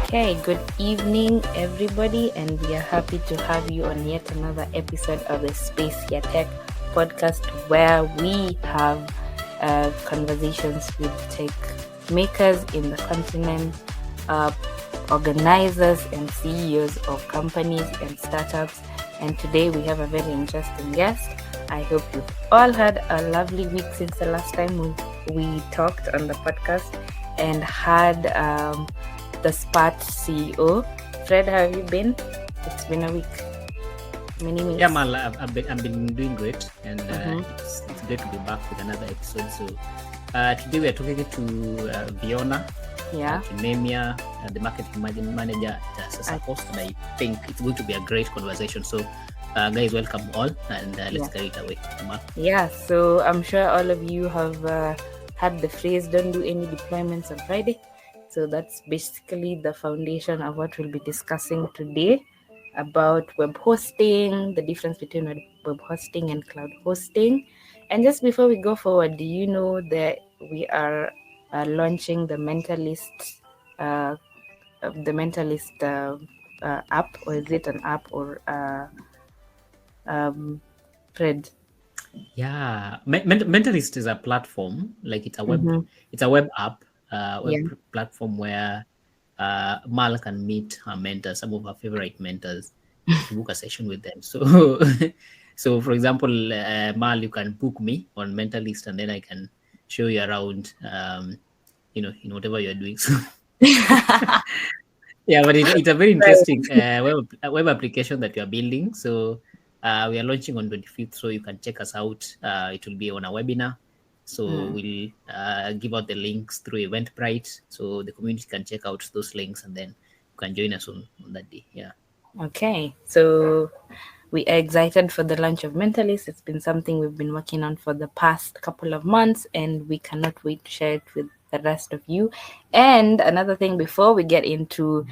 Okay, good evening, everybody, and we are happy to have you on yet another episode of the Space Ya Tech podcast, where we have conversations with tech makers in the continent, organizers and CEOs of companies and startups. And today we have a very interesting guest. I hope you've all had a lovely week since the last time we talked on the podcast and had the Spark CEO. Fred, how have you been? It's been a week. Many weeks. Yeah, Mal, I've been doing great, and it's great to be back with another episode. So today we are talking to Viviane Wairumu, the marketing manager at Sasahost, and I think it's going to be a great conversation. So guys, welcome all, and let's get it away. Yeah, so I'm sure all of you have had the phrase, don't do any deployments on Friday. So that's basically the foundation of what we'll be discussing today about web hosting, the difference between web hosting and cloud hosting. And just before we go forward, do you know that we are launching the Mentalist app, or is it an app or Fred? Yeah, Mentalist is a platform, like it's a web app. Platform where Mal can meet her mentors, some of her favorite mentors, to book a session with them. So for example, Mal, you can book me on Mentalist, and then I can show you around, in whatever you're doing. So yeah, but it's a very interesting web application that you're building. So we are launching on 25th, so you can check us out. It will be on a webinar. So we'll give out the links through Eventbrite, so the community can check out those links, and then you can join us on that day. Yeah. Okay. So we are excited for the launch of Mentalist. It's been something we've been working on for the past couple of months, and we cannot wait to share it with the rest of you. And another thing before we get into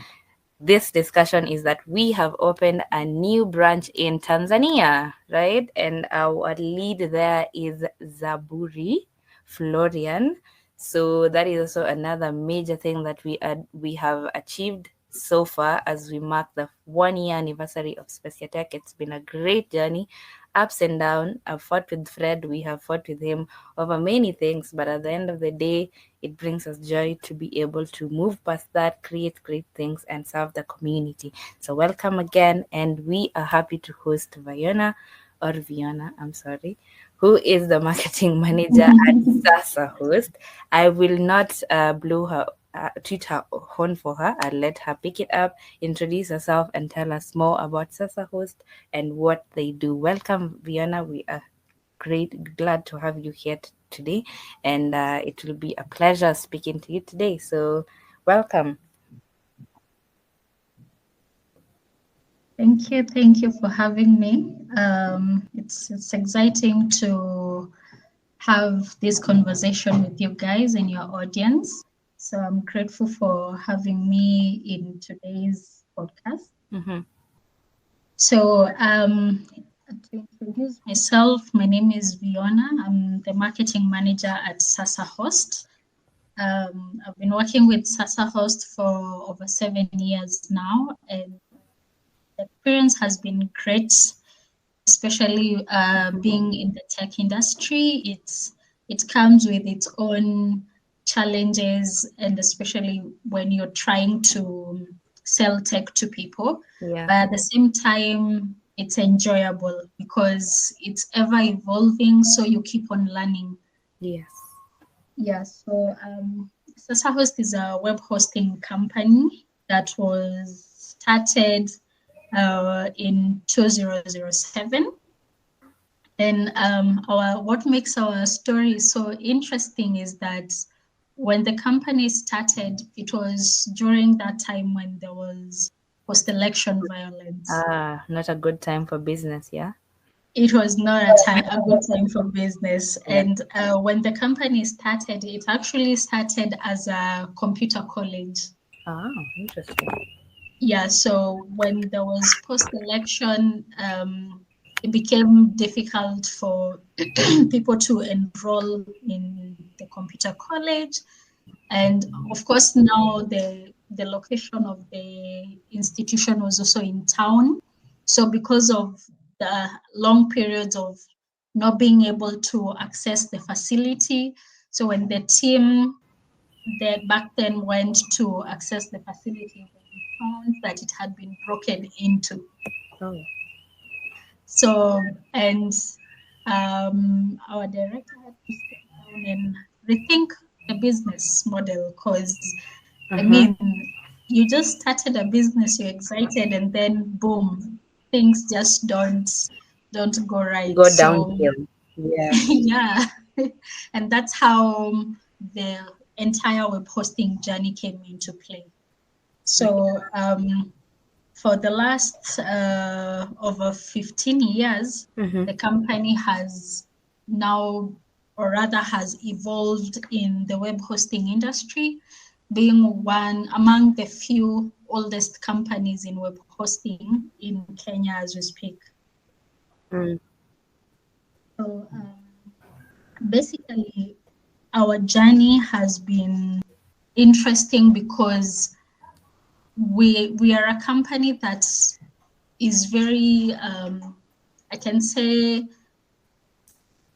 this discussion is that we have opened a new branch in Tanzania, right? And our lead there is Zaburi Florian. So that is also another major thing that we have achieved so far as we mark the 1-year anniversary of Space Ya Tech. It's been a great journey, ups and downs. I've fought with Fred, we have fought with him over many things, but at the end of the day, it brings us joy to be able to move past that, create great things, and serve the community. So welcome again, and we are happy to host Viviana, who is the marketing manager at Sasahost. I will not blow her tweet her horn for her. I'll let her pick it up, introduce herself, and tell us more about Sasahost and what they do. Welcome, Viviana. We are glad to have you here today, and it will be a pleasure speaking to you today. So welcome. Thank you for having me. It's exciting to have this conversation with you guys and your audience. So I'm grateful for having me in today's podcast. So to introduce myself, my name is Viviane. I'm the marketing manager at Sasahost. I've been working with Sasahost for over 7 years now, and the experience has been great, especially being in the tech industry. It comes with its own challenges, and especially when you're trying to sell tech to people. Yeah. But at the same time, it's enjoyable because it's ever evolving, so you keep on learning. Yes. Yeah, so Sasahost is a web hosting company that was started in 2007. And what makes our story so interesting is that when the company started, it was during that time when there was post-election violence. Not a good time for business, yeah? It was not a good time for business. Yeah. And when the company started, it actually started as a computer college. Oh, interesting. Yeah, so when there was post-election, it became difficult for people to enroll in the computer college. And of course, now the the location of the institution was also in town. So because of the long periods of not being able to access the facility, so when the team that back then went to access the facility, they found that it had been broken into. Oh. So, and our director had to sit down and rethink the business model because, I mean, you just started a business, you're excited, and then boom, things just don't go right. Go So, downhill. Yeah. yeah, and that's how the entire web hosting journey came into play. So, for the last over 15 years, the company has now, or rather has evolved in the web hosting industry, being one among the few oldest companies in web hosting in Kenya as we speak. So basically, our journey has been interesting because we are a company that is very, I can say,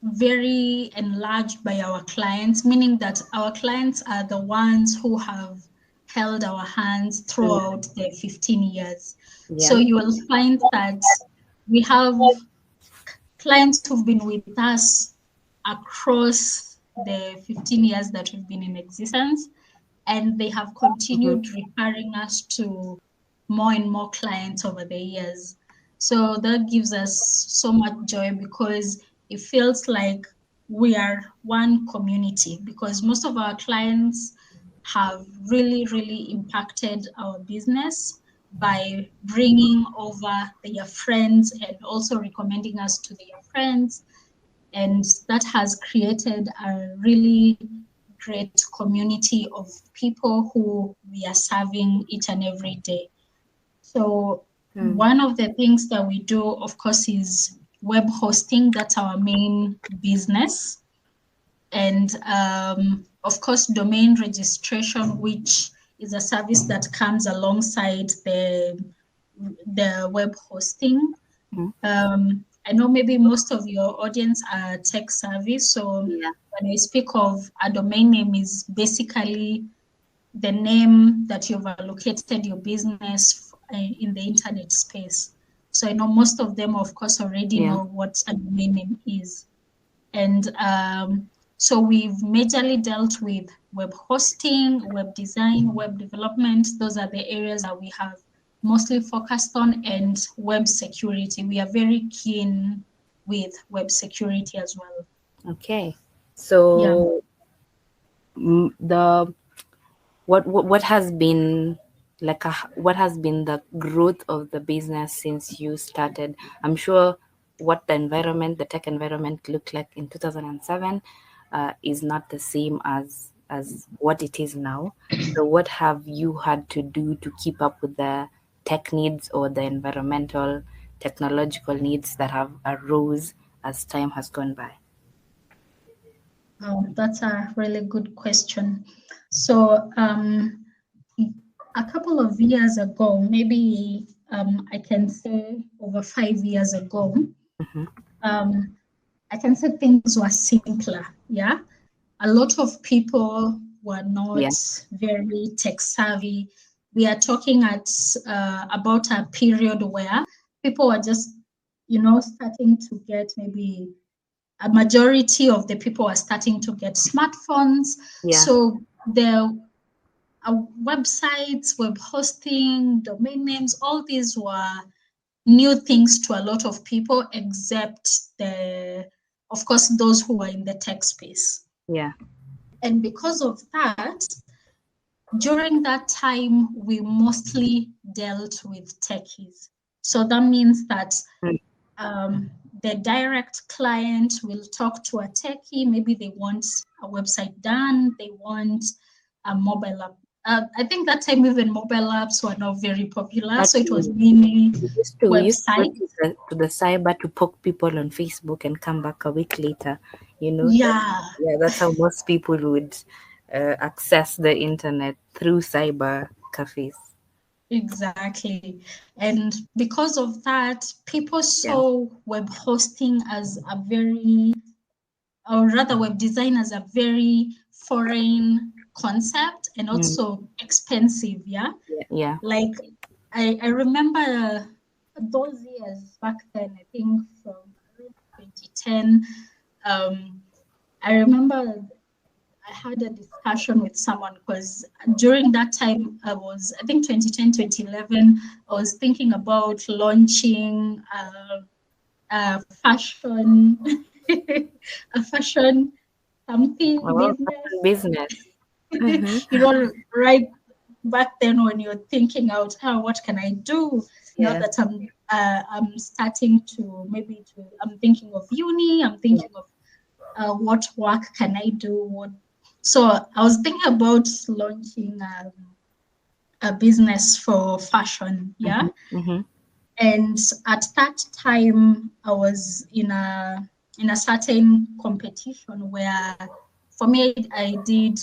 very enlarged by our clients, meaning that our clients are the ones who have held our hands throughout the 15 years. Yeah. So you will find that we have clients who've been with us across the 15 years that we've been in existence, and they have continued referring us to more and more clients over the years. So that gives us so much joy because it feels like we are one community, because most of our clients have really, really impacted our business by bringing over their friends and also recommending us to their friends. And that has created a really great community of people who we are serving each and every day. So one of the things that we do, of course, is web hosting. That's our main business. And of course, domain registration, which is a service that comes alongside the web hosting. I know maybe most of your audience are tech savvy. So when I speak of a domain name, is basically the name that you've allocated your business in the internet space. So I know most of them, of course, already know what a domain name is. And so we've majorly dealt with web hosting, web design, web development. Those are the areas that we have mostly focused on, and web security. We are very keen with web security as well. Okay. So the what has been like what has been the growth of the business since you started? I'm sure what the tech environment looked like in 2007 is not the same as what it is now. So what have you had to do to keep up with the tech needs or the environmental technological needs that have arose as time has gone by? That's a really good question. So a couple of years ago, maybe I can say over 5 years ago, I can say things were simpler. Yeah. A lot of people were not very tech savvy. We are talking about a period where people were just, starting to get, maybe a majority of the people are starting to get smartphones. So the websites, web hosting, domain names, all these were new things to a lot of people, except of course, those who are in the tech space. Yeah. And because of that, during that time, we mostly dealt with techies. So that means that the direct client will talk to a techie. Maybe they want a website done, they want a mobile app. I think that time even mobile apps were not very popular, so it was mainly we used to website. go to the cyber to poke people on Facebook and come back a week later. Yeah, that's how most people would access the internet, through cyber. cafes. Exactly. And because of that, people saw web hosting as a very, or rather web design as a very foreign concept and also expensive. Yeah. Yeah. Like I remember those years back then, I think from 2010, I remember I had a discussion with someone because during that time I think 2010, 2011, I was thinking about launching a fashion, a fashion something Oh, business. business. Mm-hmm. You know, right back then when you're thinking out, what can I do now Yeah. that I'm starting to I'm thinking of uni, I'm thinking of what work can I do? So I was thinking about launching a business for fashion, yeah. Mm-hmm. And at that time, I was in a certain competition where, for me, I did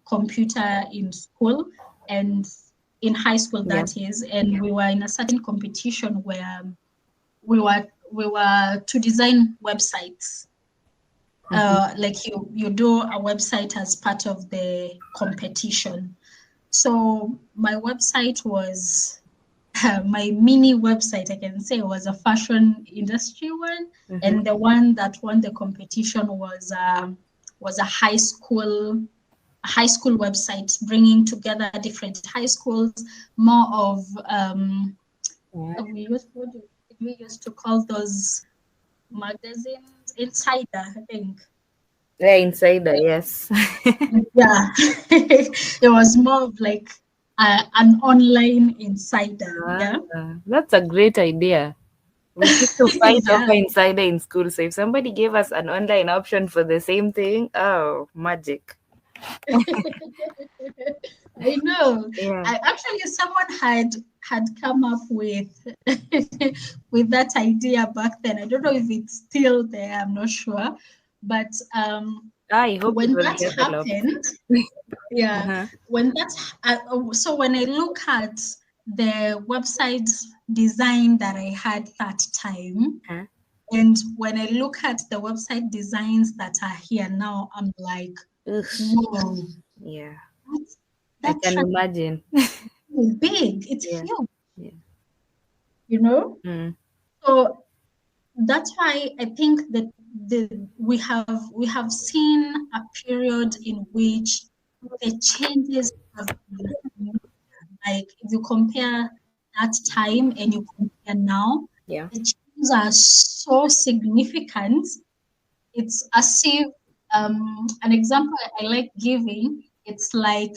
computer in school and in high school, Yeah. that is, and we were in a certain competition where we were to design websites. Like you do a website as part of the competition. So my website was my mini website, I can say, was a fashion industry one, and the one that won the competition was a high school website, bringing together different high schools, more of we used to call those magazines insider, I think. Yeah, insider, yes. Yeah, it was more of like an online insider. Yeah, That's a great idea. We used to fight yeah. over insider in school. So if somebody gave us an online option for the same thing, oh, magic. I know. Yeah. Actually, someone had come up with with that idea back then. I don't know if it's still there. I'm not sure, but I hope it when was that developed. happened, yeah, Uh-huh. so when I look at the website design that I had that time, Huh? and when I look at the website designs that are here now, I'm like, Ugh, whoa, yeah. that's, I that can trend imagine. is big. It's Yeah. huge, Yeah. you know? Mm. So that's why I think that we have seen a period in which the changes have been, like if you compare that time and you compare now, Yeah. the changes are so significant. It's as if an example I like giving, it's like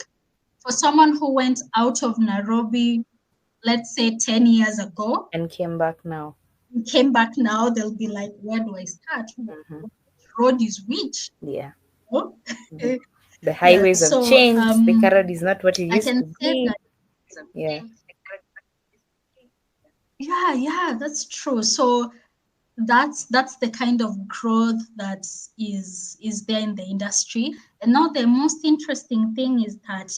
for someone who went out of Nairobi, let's say 10 years ago, And came back now. came back now, they'll be like, where do I start? Mm-hmm. Which road is which? Yeah. Oh? Mhm. The Yeah, highways have so changed. The road is not what it I used can to say be. that, Yeah. yeah, that's true. So that's the kind of growth that is there in the industry. And now the most interesting thing is that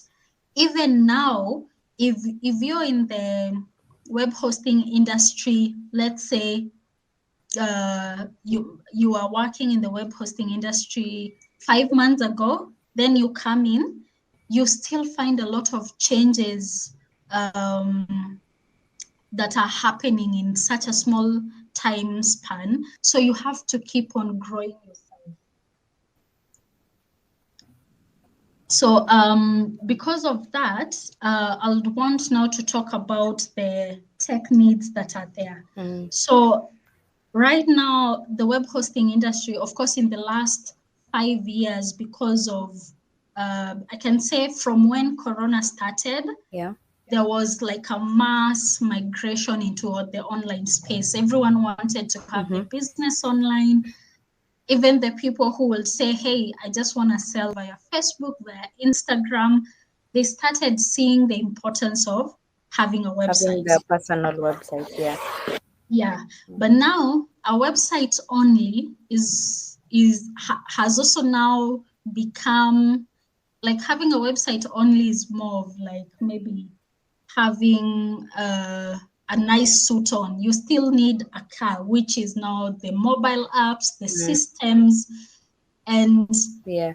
even now, if you're in the web hosting industry, let's say you are working in the web hosting industry 5 months ago, then you come in, you still find a lot of changes that are happening in such a small time span. So you have to keep on growing yourself. So because of that, I'll want now to talk about the tech needs that are there. Mm. So right now, the web hosting industry, of course, in the last 5 years, because of, I can say from when Corona started, Yeah. there was like a mass migration into the online space. Everyone wanted to have Mm-hmm. their business online. Even the people who will say, hey, I just want to sell via Facebook, via Instagram, they started seeing the importance of having a Having website. the personal website. Yeah. Yeah, but now a website only has also now become like having a website only is more of like maybe having a nice suit on. You still need a car, which is now the mobile apps, the systems, and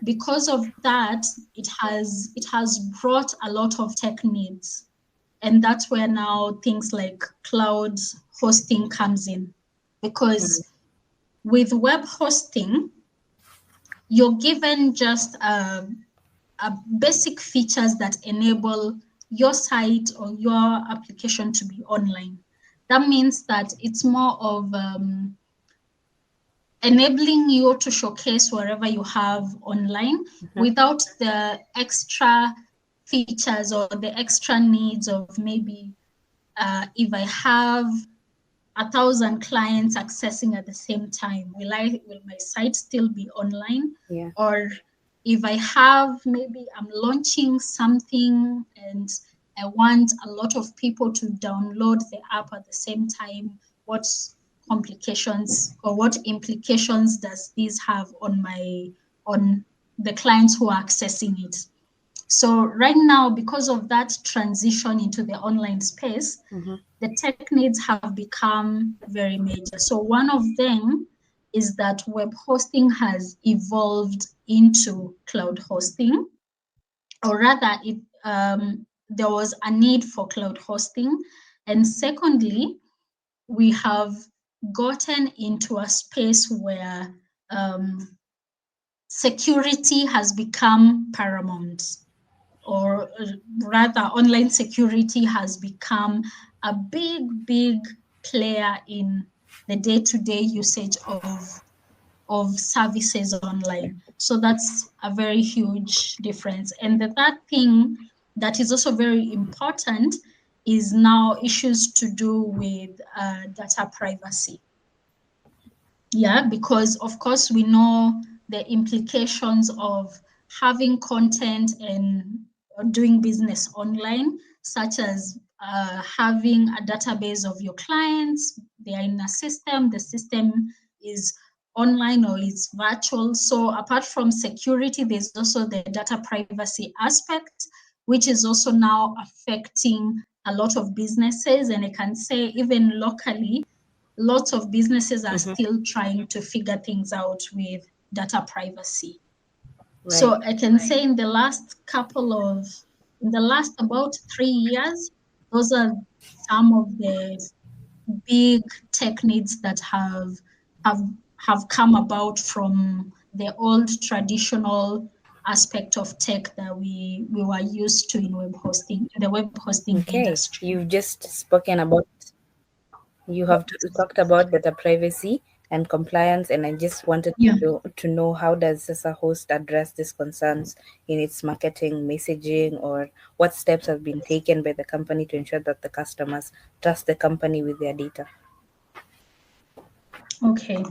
because of that, it has brought a lot of tech needs. And that's where now things like cloud hosting comes in, because with web hosting, you're given just a basic features that enable your site or your application to be online. That means that it's more of enabling you to showcase wherever you have online without the extra features or the extra needs of maybe if I have 1,000 clients accessing at the same time, will my site still be online? Yeah. Or if I have, maybe I'm launching something and I want a lot of people to download the app at the same time, what complications or what implications does this have on the clients who are accessing it? So right now, because of that transition into the online space, the tech needs have become very major. So one of them is that web hosting has evolved into cloud hosting, or rather, there was a need for cloud hosting. And secondly, we have gotten into a space where security has become paramount, or rather online security has become a big player in the day-to-day usage of services online. So that's a very huge difference. And the third thing that is also very important is now issues to do with data privacy. Yeah, because of course we know the implications of having content and doing business online, such as having a database of your clients. They are in a system, the system is online or it's virtual. So apart from security, there's also the data privacy aspect, which is also now affecting a lot of businesses. And I can say even locally, lots of businesses are still trying to figure things out with data privacy. Right. So I can say in the last about 3 years, those are some of the big tech needs that have come about from the old traditional aspect of tech that we were used to in the web hosting industry. You've just spoken about, you have talked about data privacy and compliance, and I just wanted to know, how does Sasahost address these concerns in its marketing, messaging, or what steps have been taken by the company to ensure that the customers trust the company with their data? Okay,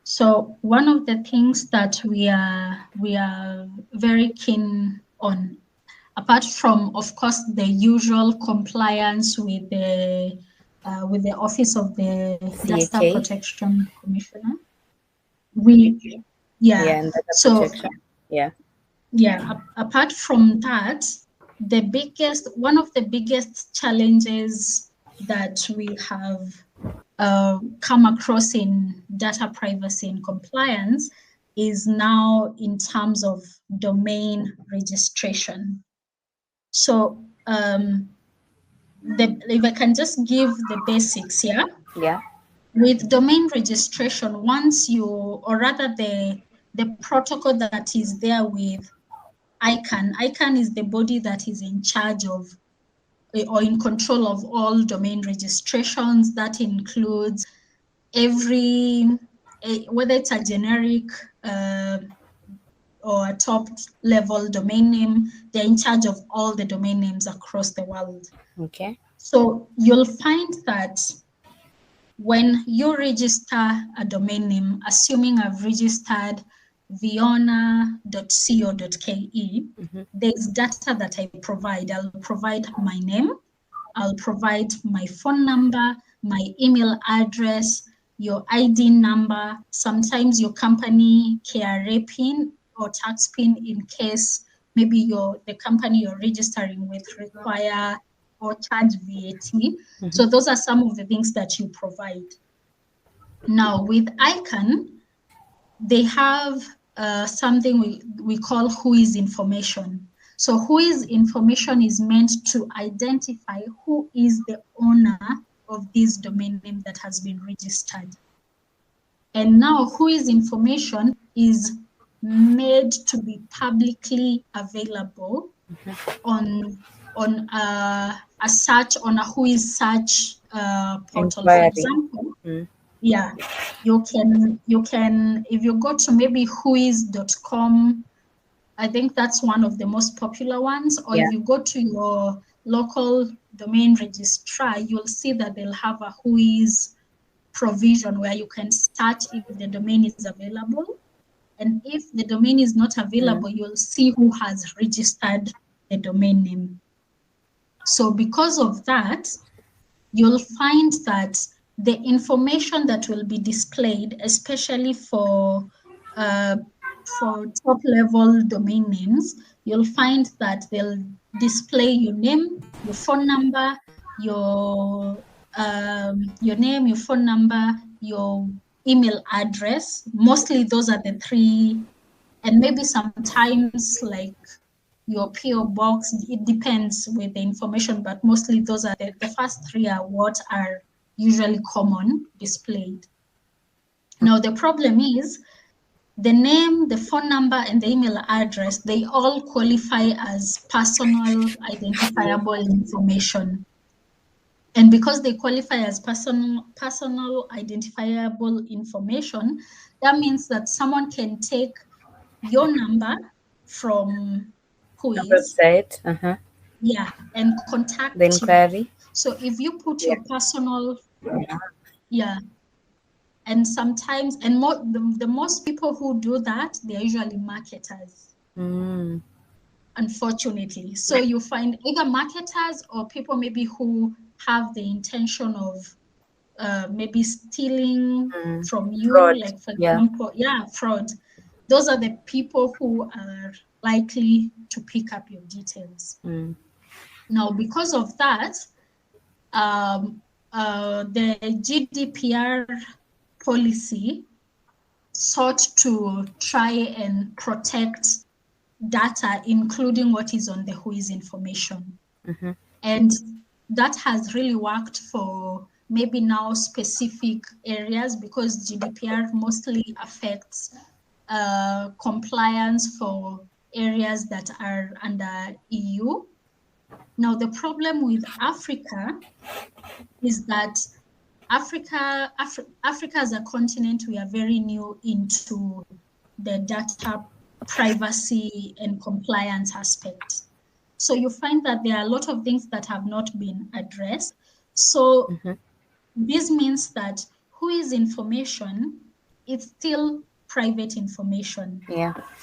so one of the things that we are very keen on, apart from, of course, the usual compliance with the Office of the Data Protection Commissioner, And data protection. Apart from that, one of the biggest challenges that we have come across in data privacy and compliance is now in terms of domain registration. So if I can just give the basics here. Yeah. With domain registration, once or rather the protocol that is there with ICANN. ICANN is the body that is in charge of or in control of all domain registrations. That includes whether it's a generic or a top level domain name, they're in charge of all the domain names across the world. Okay. So you'll find that when you register a domain name, assuming I've registered viona.co.ke, there's data that I provide. I'll provide my name, I'll provide my phone number, my email address, your ID number, sometimes your company KRA PIN or tax PIN in case maybe the company you're registering with require or charge VAT. So those are some of the things that you provide. Now with ICANN, they have something we call whois information. So whois information is meant to identify who is the owner of this domain name that has been registered. And now whois information is made to be publicly available on a search, on a whois search portal. For example, yeah, you can if you go to maybe whois.com, I think that's one of the most popular ones, or if you go to your local domain registrar, you'll see that they'll have a whois provision where you can search if the domain is available. And if the domain is not available, you'll see who has registered the domain name. So because of that, you'll find that the information that will be displayed, especially for top-level domain names, you'll find that they'll display your name, your phone number, your name, your phone number, your email address. Mostly those are the three, and maybe sometimes like your PO box. It depends with the information, but mostly those are the first three are what are usually common displayed. Now the problem is the name, the phone number, and the email address, they all qualify as personal identifiable information. And because they qualify as personal identifiable information, that means that someone can take your number from whois, website, yeah, and contact the inquiry. you. So if you put your personal, yeah, and sometimes, and the most people who do that, they're usually marketers, unfortunately. So you find either marketers or people maybe who have the intention of maybe stealing from you, Fraud. like for example, fraud. Those are the people who are likely to pick up your details. Now, because of that, the GDPR policy sought to try and protect data, including what is on the whois information. And that has really worked for maybe now specific areas, because GDPR mostly affects compliance for areas that are under EU. Now, the problem with Africa is that Africa as a continent, we are very new into the data privacy and compliance aspect. So you find that there are a lot of things that have not been addressed. So this means that whois information is still private information.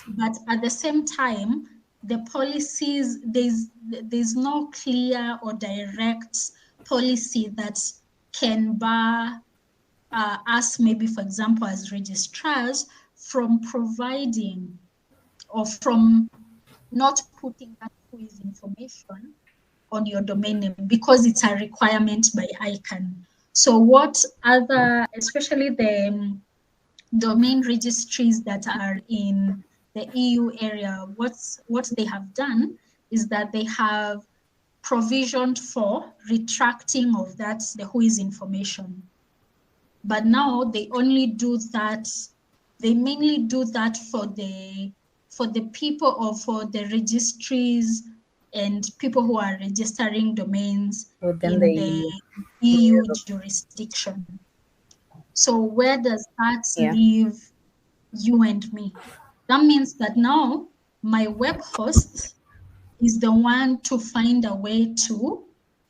But at the same time, the policies, there's no clear or direct policy that can bar us, maybe for example, as registrars, from providing or from not putting that whois information on your domain name, because it's a requirement by ICANN. So what other, especially the domain registries that are in the EU area, what they have done is that they have provisioned for retracting of that, the whois information. But now they only do that, they mainly do that for the people, or for the registries and people who are registering domains in the EU jurisdiction. So where does that leave you and me? That means that now my web host is the one to find a way to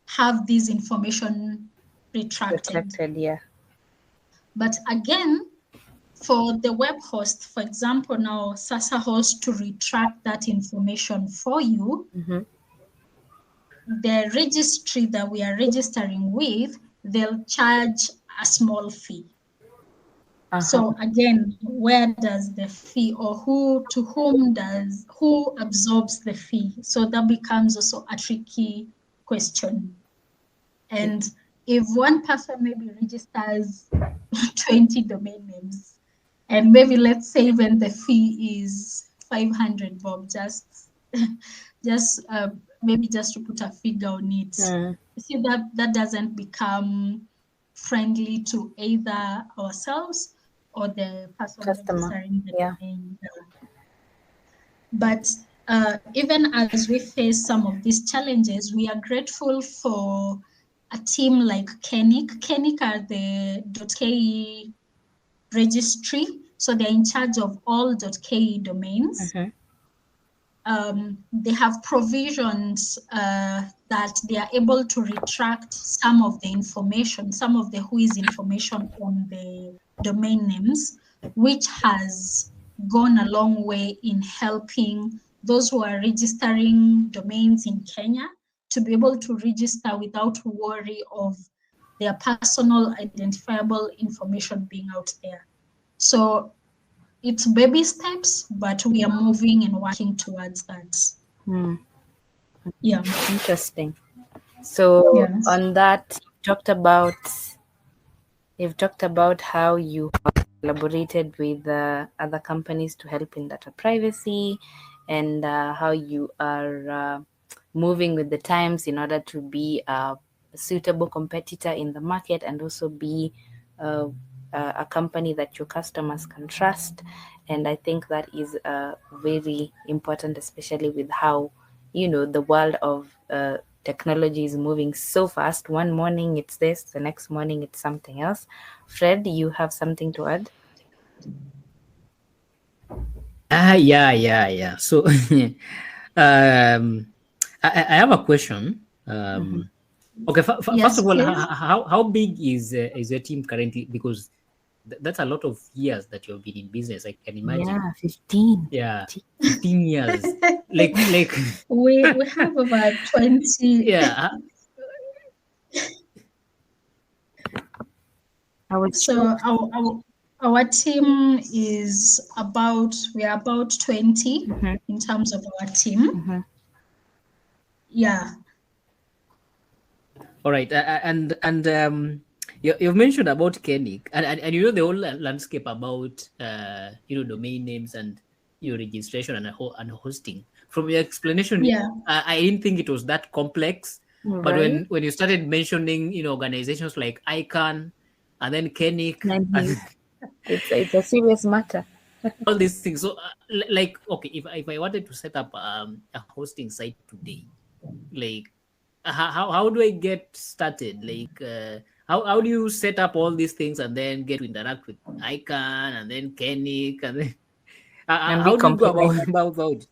have this information retracted. But again, for the web host, for example, now Sasahost to retract that information for you, the registry that we are registering with, they'll charge a small fee. So again, where does the fee, or who absorbs the fee? So that becomes also a tricky question. And if one person maybe registers 20 domain names, and maybe let's say when the fee is 500 bob, just maybe just to put a figure on it. You see that doesn't become friendly to either ourselves or the person registering the domain. But even as we face some of these challenges, we are grateful for a team like Kenik. Kenik are the .ke registry, so they're in charge of all .ke domains. They have provisions that they are able to retract some of the information, some of the WHOIS information on the domain names, which has gone a long way in helping those who are registering domains in Kenya to be able to register without worry of their personal identifiable information being out there. So it's baby steps, but we are moving and working towards that. Yeah. Interesting. So on that, you've talked about how you have collaborated with other companies to help in data privacy, and how you are moving with the times in order to be a suitable competitor in the market, and also be a company that your customers can trust. And I think that is very important, especially with how, the world of technology is moving so fast. One morning it's this, the next morning it's something else. Fred, you have something to add? Yeah. So I have a question. Okay, first of all, how big is your team currently? Because that's a lot of years that you've been in business. I can imagine. Yeah, 15. Yeah, 15 years. like we have about 20. Yeah. So our team is we are about 20 in terms of our team. Yeah. All right, and you've mentioned about Kenik, and the whole landscape about domain names and registration and hosting. From your explanation, I didn't think it was that complex. Right. But when you started mentioning organizations like ICANN and then Kenik, it's a serious matter. All these things. So okay, if I wanted to set up a hosting site today, like how do I get started? Like how do you set up all these things and then get to interact with ICANN and then Kenik and then how do you go about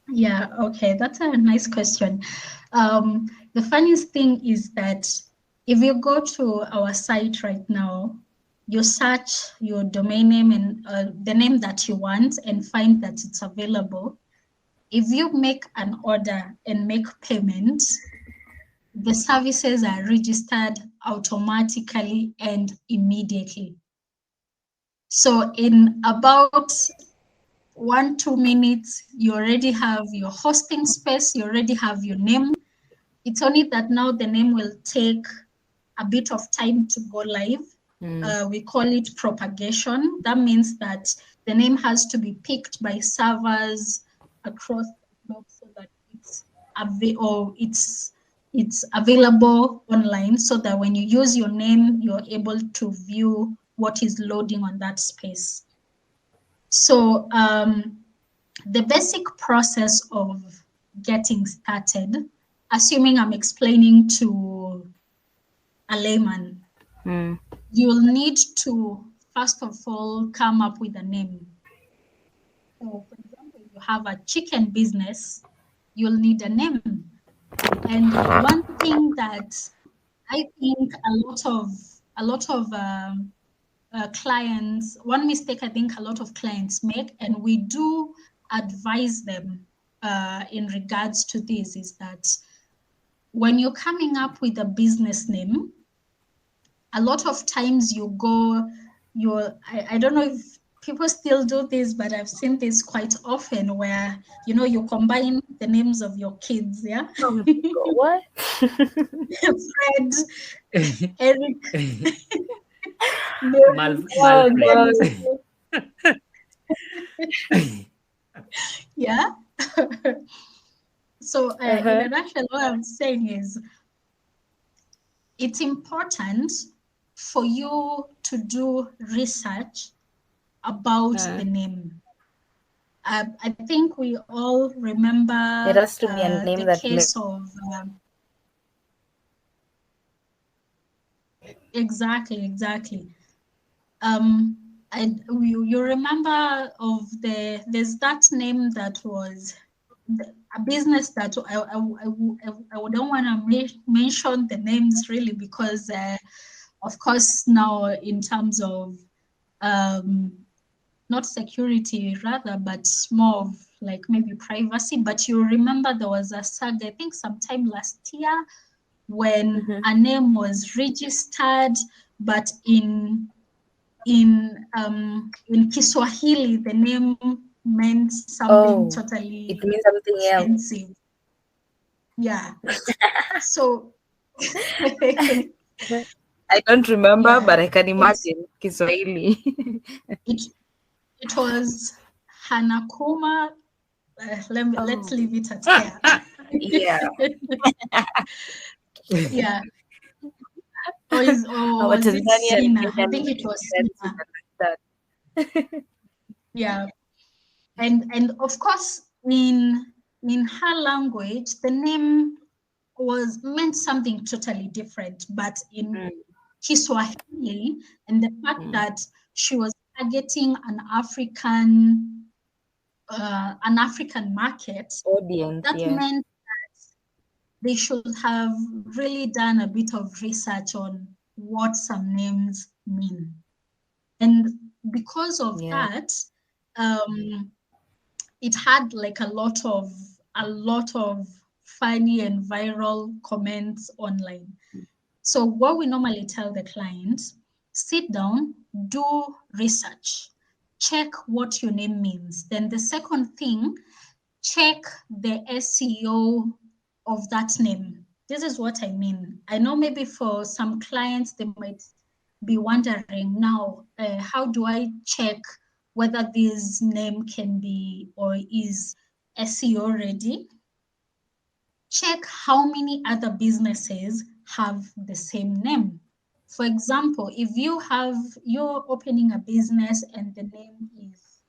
Yeah, okay, that's a nice question. The funniest thing is that if you go to our site right now, you search your domain name and the name that you want and find that it's available. If you make an order and make payment, the services are registered automatically and immediately. So in about 1-2 minutes, you already have your hosting space, you already have your name. It's only that now the name will take a bit of time to go live. We call it propagation. That means that the name has to be picked by servers across the globe so that it's available online, so that when you use your name, you're able to view what is loading on that space. So the basic process of getting started, assuming I'm explaining to a layman, you'll need to, first of all, come up with a name. So, for example, if you have a chicken business, you'll need a name. And one thing that I think a lot of clients, one mistake I think a lot of clients make, and we do advise them in regards to this, is that when you're coming up with a business name, a lot of times I don't know if people still do this, but I've seen this quite often where, you know, you combine the names of your kids, yeah? Oh, what? Fred, Eric, Mal, Mary, Oh, Malfred. God. yeah? So in a nutshell, what I'm saying is it's important for you to do research about the name. I think we all remember It has to be a name the that case of exactly. You remember of there's that name that was a business that I don't want to mention the names really because of course now in terms of not security rather, but more of like maybe privacy. But you remember there was a saga, I think sometime last year, when a name was registered, but in Kiswahili the name meant something totally it means something else. offensive. Yeah. So I don't remember, yeah, but I can imagine Kiswahili. it was Hanakuma. Let's leave it at there. Yeah. Yeah. Or was it Sina? I think it was Sina. That. Yeah. And of course in her language the name was meant something totally different, but in Kiswahili, and the fact that she was targeting an African market Audience, that yeah. meant they should have really done a bit of research on what some names mean. And because of that, it had like a lot of funny and viral comments online. So what we normally tell the clients, sit down, do research, check what your name means. Then the second thing, check the SEO of that name. This is what I mean. I know maybe for some clients, they might be wondering now, how do I check whether this name can be or is SEO ready? Check how many other businesses have the same name. For example, if you're opening a business and the name is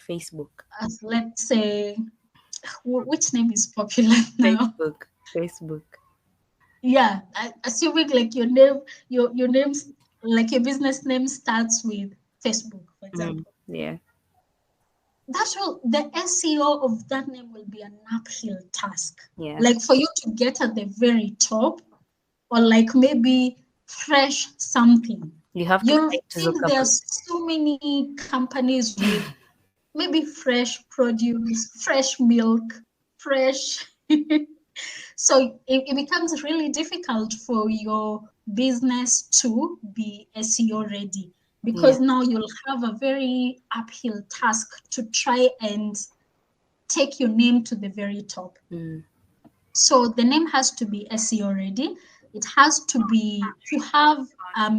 Facebook. As let's say, which name is popular now? Facebook. Yeah, assuming like your name's like your business name starts with Facebook, for example. Yeah. The SEO of that name will be an uphill task. Yeah. Like for you to get at the very top, or like maybe fresh something. You have to You'll think think there's so many companies with maybe fresh produce, fresh milk, fresh. So it becomes really difficult for your business to be SEO ready, because now you'll have a very uphill task to try and take your name to the very top. So the name has to be SEO ready. It has to have a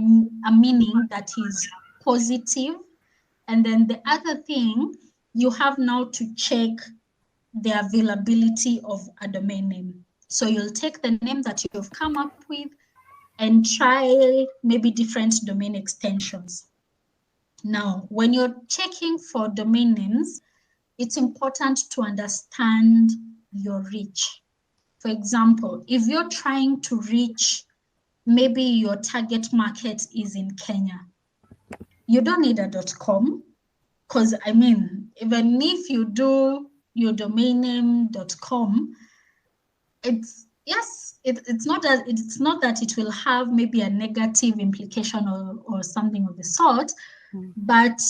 meaning that is positive. And then the other thing, you have now to check the availability of a domain name. So you'll take the name that you've come up with and try maybe different domain extensions. Now, when you're checking for domain names, it's important to understand your reach. For example, if you're trying to reach, maybe your target market is in Kenya, you don't need a .com, because I mean, even if you do your domain name .com, it's not that it will have maybe a negative implication or something of the sort, but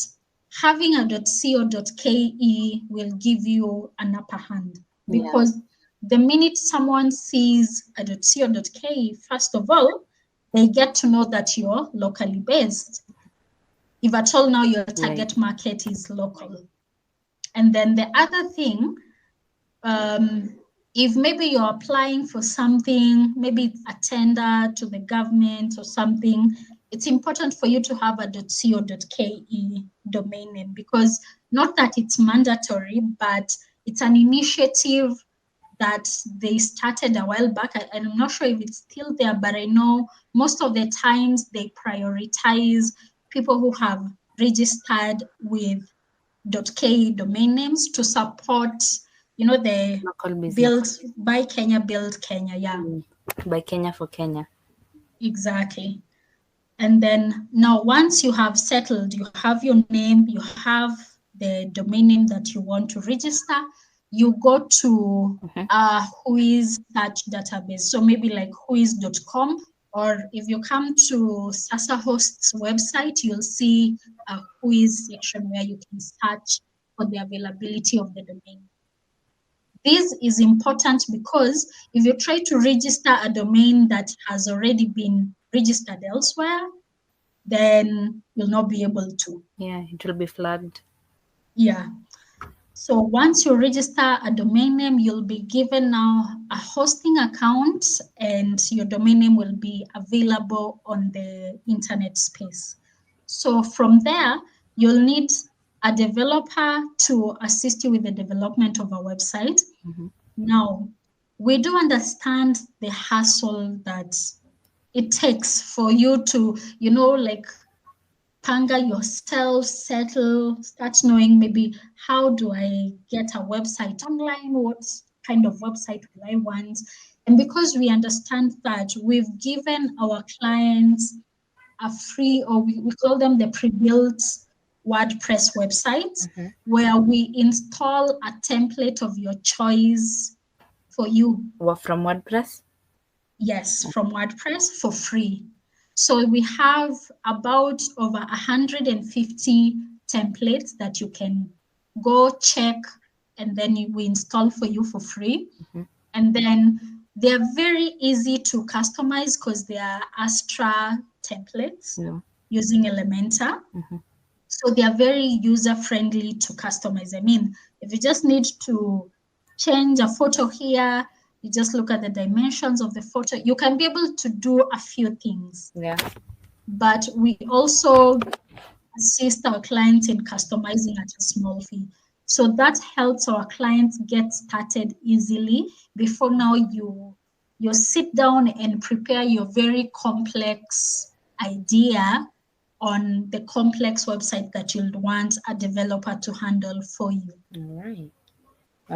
having a .co.ke will give you an upper hand, because the minute someone sees a .co.ke, first of all, they get to know that you're locally based. if at all now your target market is local. And then the other thing, if maybe you're applying for something, maybe a tender to the government or something, it's important for you to have a .co.ke domain name, because not that it's mandatory, but it's an initiative that they started a while back. I'm not sure if it's still there, but I know most of the times they prioritize people who have registered with .ke domain names to support, the Local business. build, buy Kenya, build Kenya. Yeah. By Kenya for Kenya. Exactly. And then now once you have settled, you have your name, you have the domain name that you want to register, you go to Whois search database. So maybe like whois.com, or if you come to Sasahost's website, you'll see a Whois section where you can search for the availability of the domain. This is important because if you try to register a domain that has already been registered elsewhere, then you'll not be able to. Yeah, it will be flagged. Yeah. So once you register a domain name, you'll be given now a hosting account, and your domain name will be available on the internet space. So from there, you'll need a developer to assist you with the development of a website. Now, we do understand the hassle that it takes for you to, like, panga yourself, settle, start knowing maybe how do I get a website online, what kind of website will I want. And because we understand that, we've given our clients a free, or we call them the pre-built WordPress websites, where we install a template of your choice for you. From WordPress? Yes, from WordPress for free. So we have about over 150 templates that you can go check, and then we install for you for free. And then they're very easy to customize because they are Astra templates using Elementor. So they are very user-friendly to customize. I mean, if you just need to change a photo here, you just look at the dimensions of the photo. You can be able to do a few things. Yeah. But we also assist our clients in customizing at a small fee. So that helps our clients get started easily before now you sit down and prepare your very complex idea on the complex website that you'll want a developer to handle for you. All right.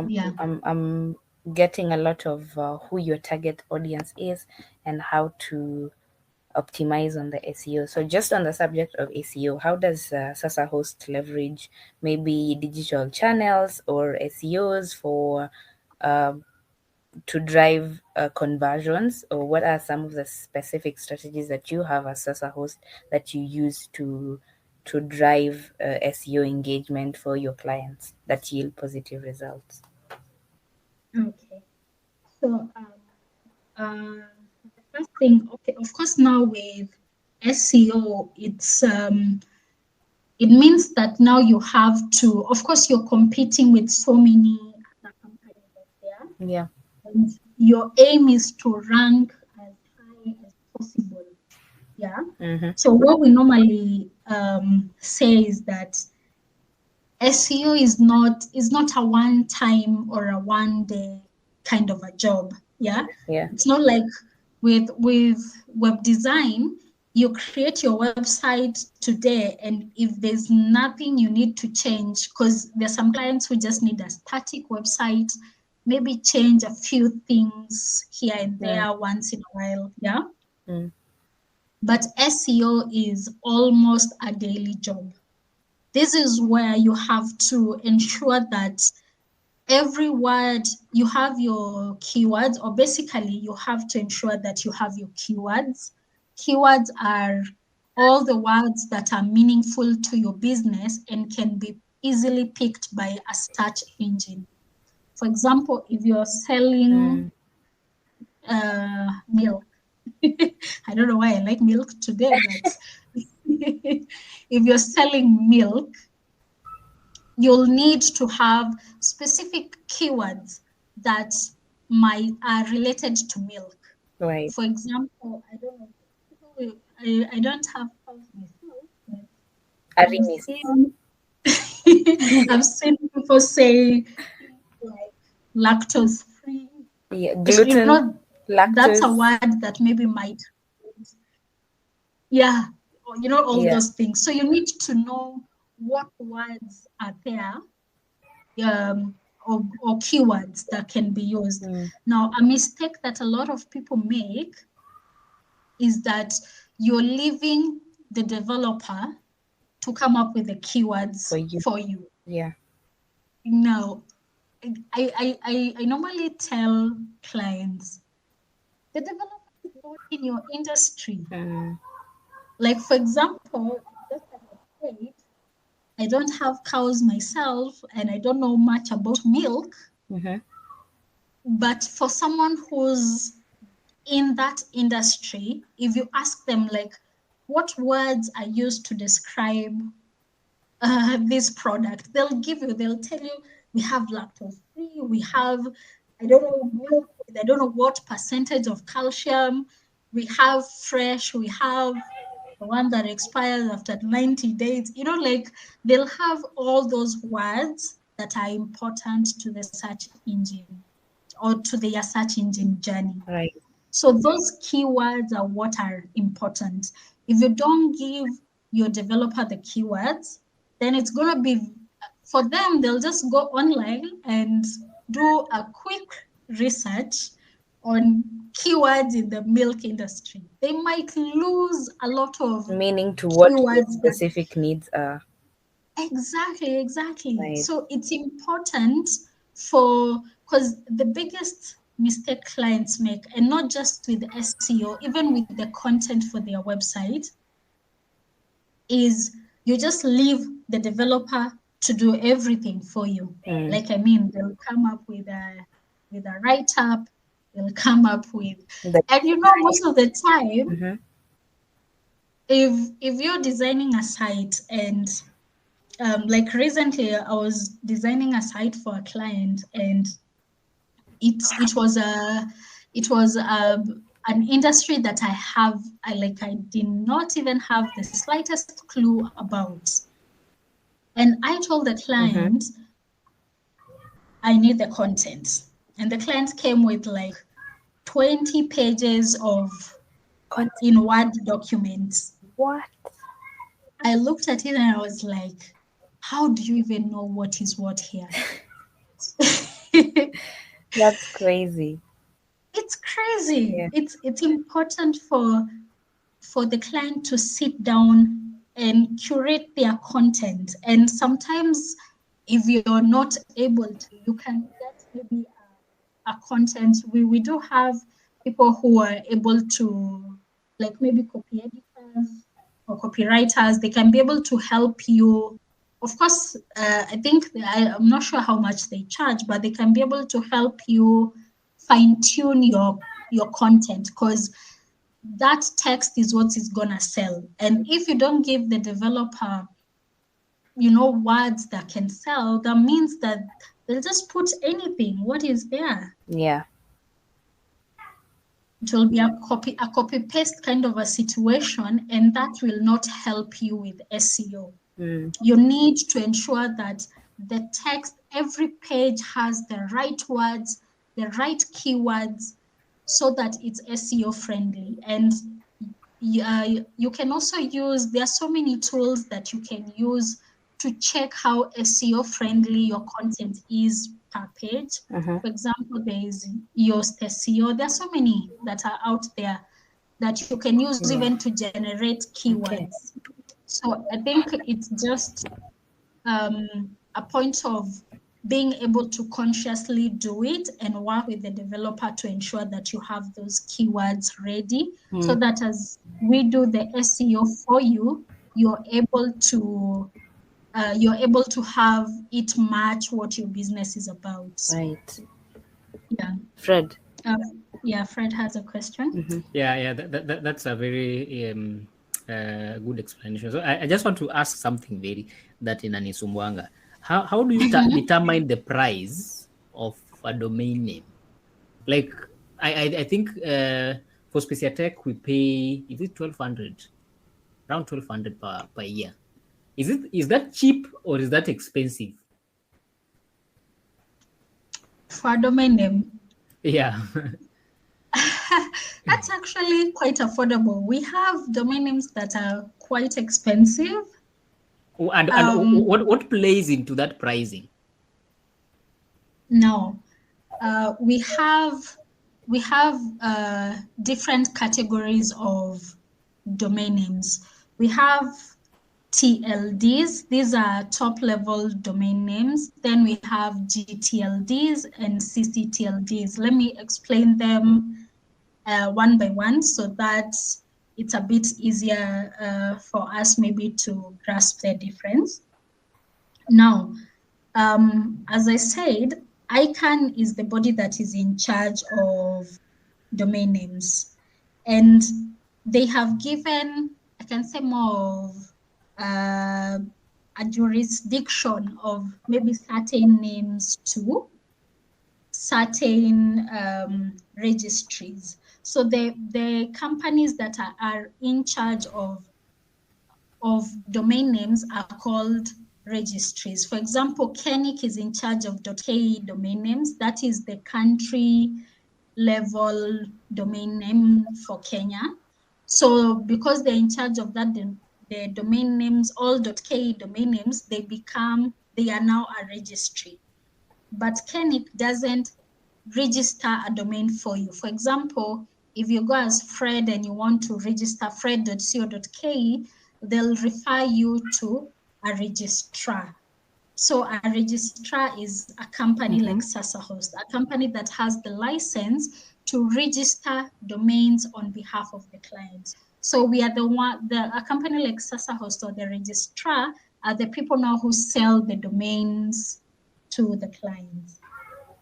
Yeah. I'm getting a lot of who your target audience is and how to optimize on the SEO. So just on the subject of SEO, how does Sasahost leverage maybe digital channels or SEOs for to drive conversions, or what are some of the specific strategies that you have as Sasahost that you use to drive SEO engagement for your clients that yield positive results? Okay. So the first thing, okay, of course, now with SEO, it means that now you have to, of course, you're competing with so many other companies out there. Yeah. And your aim is to rank as high as possible. Yeah. So what we normally say is that SEO is not a one time or a one day kind of a job. Yeah. It's not like with web design, you create your website today, and if there's nothing you need to change, because there's some clients who just need a static website, maybe change a few things here and there once in a while. Yeah. But SEO is almost a daily job. This is where you have to ensure that every word, you have your keywords, or basically you have to ensure that you have your keywords. Keywords are all the words that are meaningful to your business and can be easily picked by a search engine. For example, if you're selling milk, I don't know why I like milk today, but if you're selling milk, you'll need to have specific keywords that are related to milk. Right. For example, I don't know, I don't have cows myself, but I've Arimis. seen I've seen people say things like lactose free. Yeah. You Gluten, know, that's a lactose. word that maybe might, yeah, all Yeah. those things. So you need to know what words are there, or keywords that can be used. Now, a mistake that a lot of people make is that you're leaving the developer to come up with the keywords for you. Yeah. Now, I normally tell clients, the developer is not in your industry. Like, for example, just like I said, I don't have cows myself and I don't know much about milk. But for someone who's in that industry, if you ask them, like, what words are used to describe this product, they'll tell you, we have lactose free, we have, I don't know, milk with I don't know what percentage of calcium, we have fresh, we have the one that expires after 90 days. Like, they'll have all those words that are important to the search engine or to their search engine journey. Right. So those keywords are what are important. If you don't give your developer the keywords, then it's going to be, for them, they'll just go online and do a quick research on keywords in the milk industry. They might lose a lot of Meaning to what your keywords. specific needs are. Exactly. Right. So it's important because the biggest mistake clients make, and not just with SEO, even with the content for their website, is you just leave the developer to do everything for you. Like, they'll come up with a write-up, they'll come up with, and most of the time, if you're designing a site and like recently, I was designing a site for a client, and it was an industry that I did not even have the slightest clue about. And I told the client, I need the content. And the client came with like 20 pages of in Word documents. What? I looked at it and I was like, how do you even know what is what here? That's crazy. It's crazy. Yeah. It's important for the client to sit down and curate their content. And sometimes, if you're not able to, you can get maybe a content. We do have people who are able to, like maybe copy editors or copywriters. They can be able to help you. Of course, I think I'm not sure how much they charge, but they can be able to help you fine-tune your content, because that text is what is gonna sell. And if you don't give the developer, words that can sell, that means that they'll just put anything. What is there? Yeah. It will be a copy paste kind of a situation, and that will not help you with SEO. You need to ensure that the text, every page has the right words, the right keywords, so that it's SEO friendly. And you can also use, there are so many tools that you can use to check how SEO friendly your content is per page. For example, there is Yoast SEO. There are so many that are out there that you can use even to generate keywords. So I think it's just a point of being able to consciously do it and work with the developer to ensure that you have those keywords ready, so that as we do the SEO for you, you're able to have it match what your business is about. Right. Yeah. Fred. Yeah, Fred has a question. Yeah, that's a very Good explanation. So I just want to ask something very that in Anisumwanga. How do you determine the price of a domain name? Like I think for Speciatech we pay, is it 1,200, around 1,200 per year. Is that cheap or is that expensive? For a domain name, Yeah. that's actually quite affordable. We have domain names that are quite expensive. And what plays into that pricing? No, we have different categories of domain names. We have TLDs. These are top level domain names. Then we have GTLDs and CCTLDs. Let me explain them one by one so that it's a bit easier for us maybe to grasp the difference. Now, as I said, ICANN is the body that is in charge of domain names. And they have given, I can say, more of a jurisdiction of maybe certain names to certain registries. So the companies that are in charge of domain names are called registries. For example, KENIC is in charge of .ke domain names. That is the country level domain name for Kenya. So because they're in charge of that, the domain names, all .ke domain names, they are now a registry. But KENIC doesn't register a domain for you. For example, if you go as Fred and you want to register fred.co.ke, they'll refer you to a registrar. So a registrar is a company like Sasahost, a company that has the license to register domains on behalf of the clients. So we are a company like Sasahost or the registrar are the people now who sell the domains to the clients.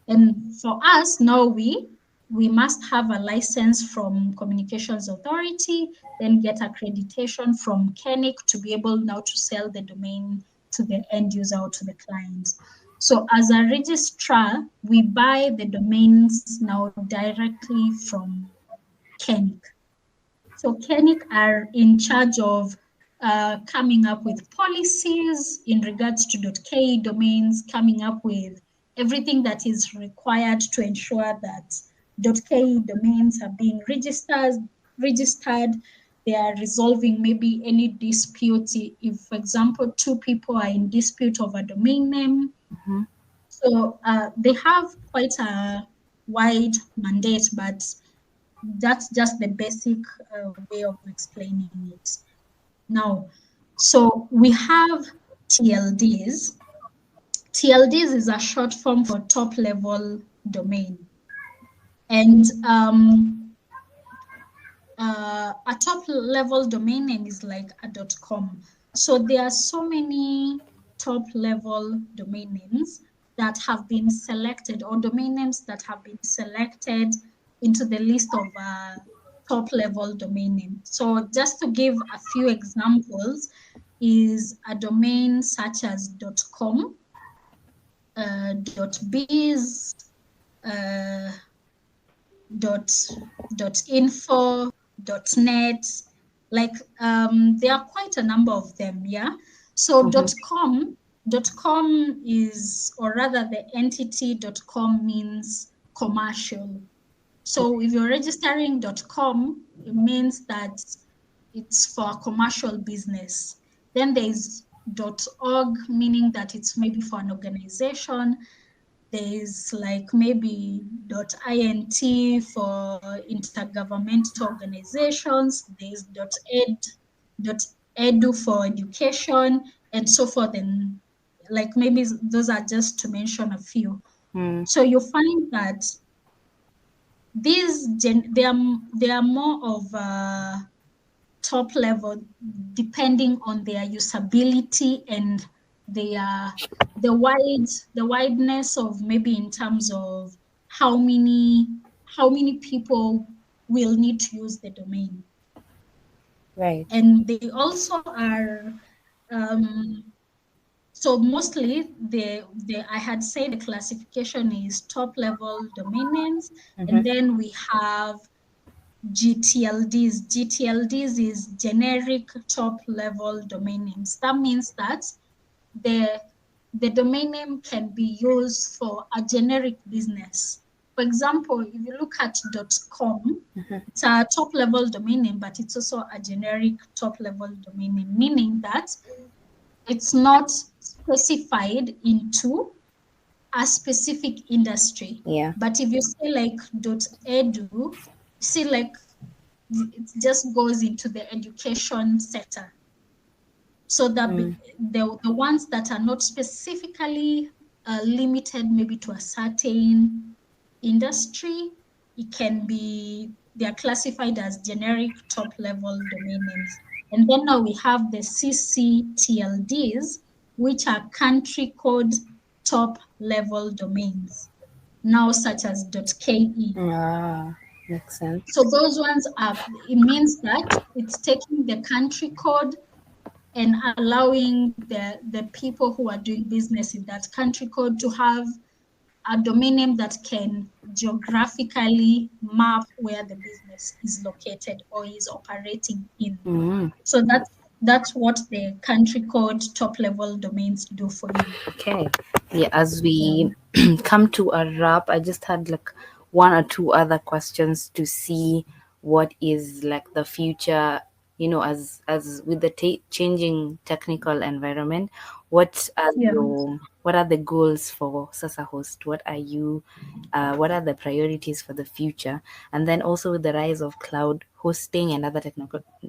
And for us, now we must have a license from Communications Authority, then get accreditation from KENIC to be able now to sell the domain to the end user or to the clients. So as a registrar, we buy the domains now directly from KENIC. So KENIC are in charge of coming up with policies in regards to .ke domains, coming up with everything that is required to ensure that .ke domains are being registered. They are resolving maybe any dispute. If, for example, two people are in dispute over a domain name. So they have quite a wide mandate, but that's just the basic way of explaining it. Now, so we have TLDs. TLDs is a short form for top level domain. And a top level domain name is like a .com. So there are so many top level domain names that have been selected, or domain names that have been selected into the list of top level domain name. So just to give a few examples, is a domain such as .com, .biz, .info, .net, like there are quite a number of them, yeah. So .com is, or rather the entity .com means commercial. So if you're registering .com, it means that it's for a commercial business. Then there's .org, meaning that it's maybe for an organization. There's like maybe .int for intergovernmental organizations. There's .edu for education, and so forth. And like maybe those are just to mention a few. So you find that these they are more of top level depending on their usability and the wideness of maybe in terms of how many people will need to use the domain. Right. And they also are so mostly I had said the classification is top level domain names, and then we have GTLDs. GTLDs is generic top level domain names. That means that the the domain name can be used for a generic business. For example, if you look at .com, it's a top level domain name, but it's also a generic top level domain name, meaning that it's not specified into a specific industry. Yeah. But if you say like .edu, see like it just goes into the education sector. So the ones that are not specifically limited maybe to a certain industry, they are classified as generic top level domain names. And then now we have the CCTLDs, which are country code top level domains, now such as .ke. Ah, makes sense. So those ones it means that it's taking the country code and allowing the people who are doing business in that country code to have a domain name that can geographically map where the business is located or is operating in. So that's what the country code top level domains do for you. Okay. Yeah, as we come to a wrap, I just had like one or two other questions to see what is like the future, as with the changing technical environment. Yeah. What are the goals for Sasahost? What are the priorities for the future? And then also with the rise of cloud hosting and other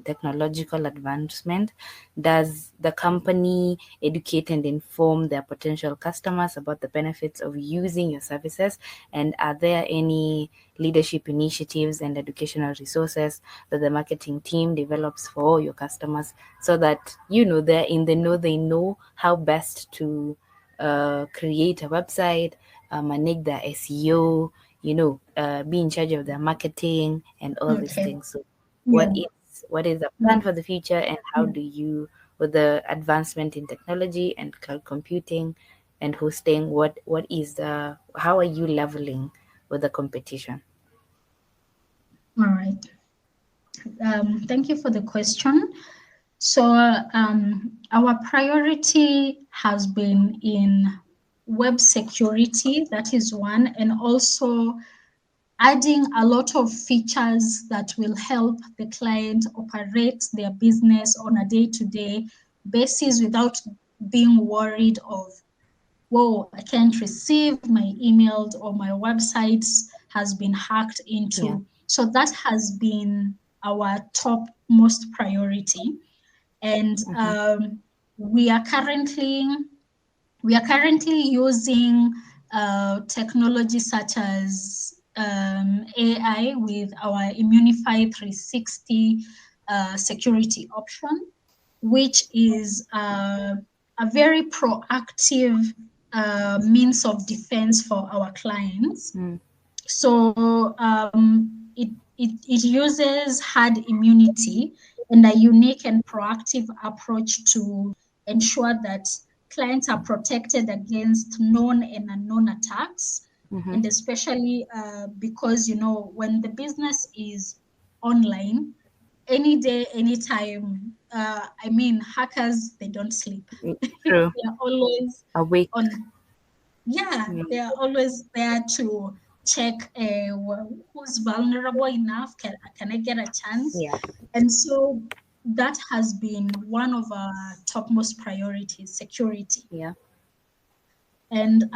technological advancement, does the company educate and inform their potential customers about the benefits of using your services? And are there any leadership initiatives and educational resources that the marketing team develops for your customers, so that they're in the know, they know how best to create a website, manage their SEO, be in charge of their marketing and all these Okay. things. So Yeah. what is the plan for the future, and how do you, with the advancement in technology and cloud computing and hosting, how are you leveling with the competition? All right. Thank you for the question. So our priority has been in web security, that is one, and also adding a lot of features that will help the client operate their business on a day-to-day basis without being worried of, whoa, I can't receive my emails or my websites has been hacked into. Yeah. So that has been our top most priority. And we are currently using technology such as AI with our Immunify 360 security option, which is a very proactive means of defense for our clients. So it uses herd immunity and a unique and proactive approach to ensure that clients are protected against known and unknown attacks. And especially because, when the business is online, any day, anytime, hackers, they don't sleep. True. They're always Awake. they are always there to check who's vulnerable enough. Can I get a chance? Yeah. And so that has been one of our topmost priorities, security. Yeah. And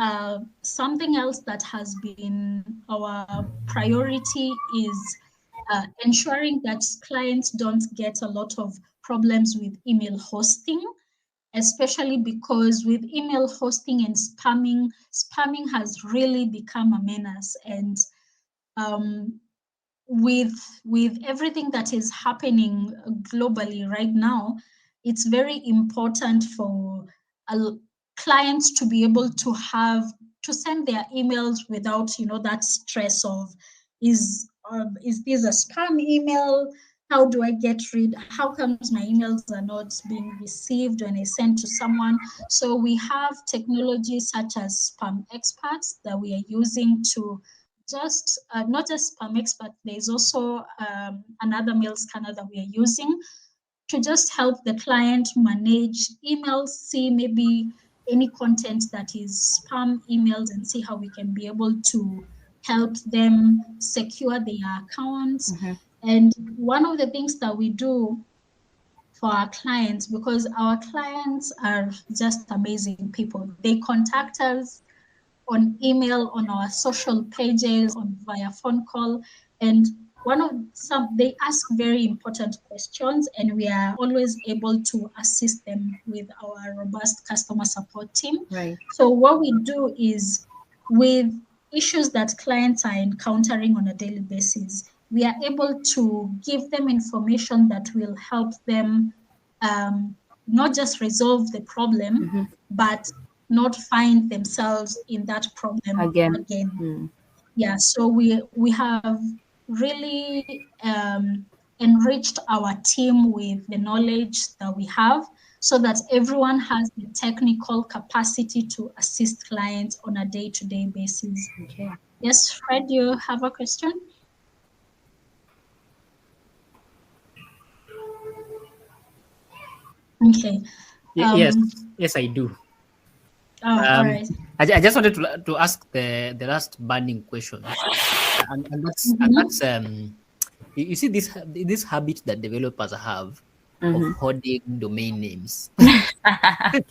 something else that has been our priority is ensuring that clients don't get a lot of problems with email hosting, especially because with email hosting and spamming has really become a menace. And with everything that is happening globally right now, it's very important for clients to be able to send their emails without that stress of is this a spam email? how do I get rid? How comes my emails are not being received when I send to someone? So we have technology such as spam experts that we are using to just not just spam expert. There's also another mail scanner that we are using to just help the client manage emails, see maybe any content that is spam emails, and see how we can be able to help them secure their accounts. And one of the things that we do for our clients, because our clients are just amazing people, they contact us on email, on our social pages, on via phone call, and they ask very important questions, and we are always able to assist them with our robust customer support team. Right. So what we do is, with issues that clients are encountering on a daily basis, we are able to give them information that will help them not just resolve the problem, but not find themselves in that problem again. Yeah, so we have really enriched our team with the knowledge that we have, so that everyone has the technical capacity to assist clients on a day-to-day basis. Okay. Yes, Fred, you have a question? Okay. Yes, I do. All right. I just wanted to ask the last burning question, and that's you see this habit that developers have of hoarding domain names. I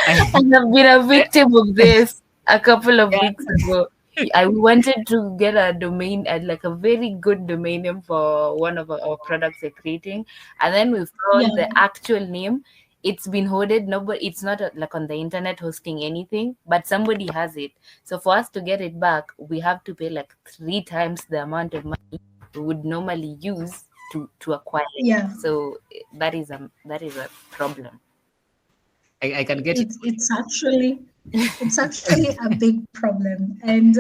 have been a victim of this a couple of weeks ago. I wanted to get a domain, like a very good domain name for one of our products we're creating, and then we found the actual name. It's been hoarded. Nobody, it's not like on the internet hosting anything, but somebody has it. So for us to get it back, we have to pay like 3 times the amount of money we would normally use to acquire it. Yeah. So that is a problem. I can get it. It's actually a big problem, and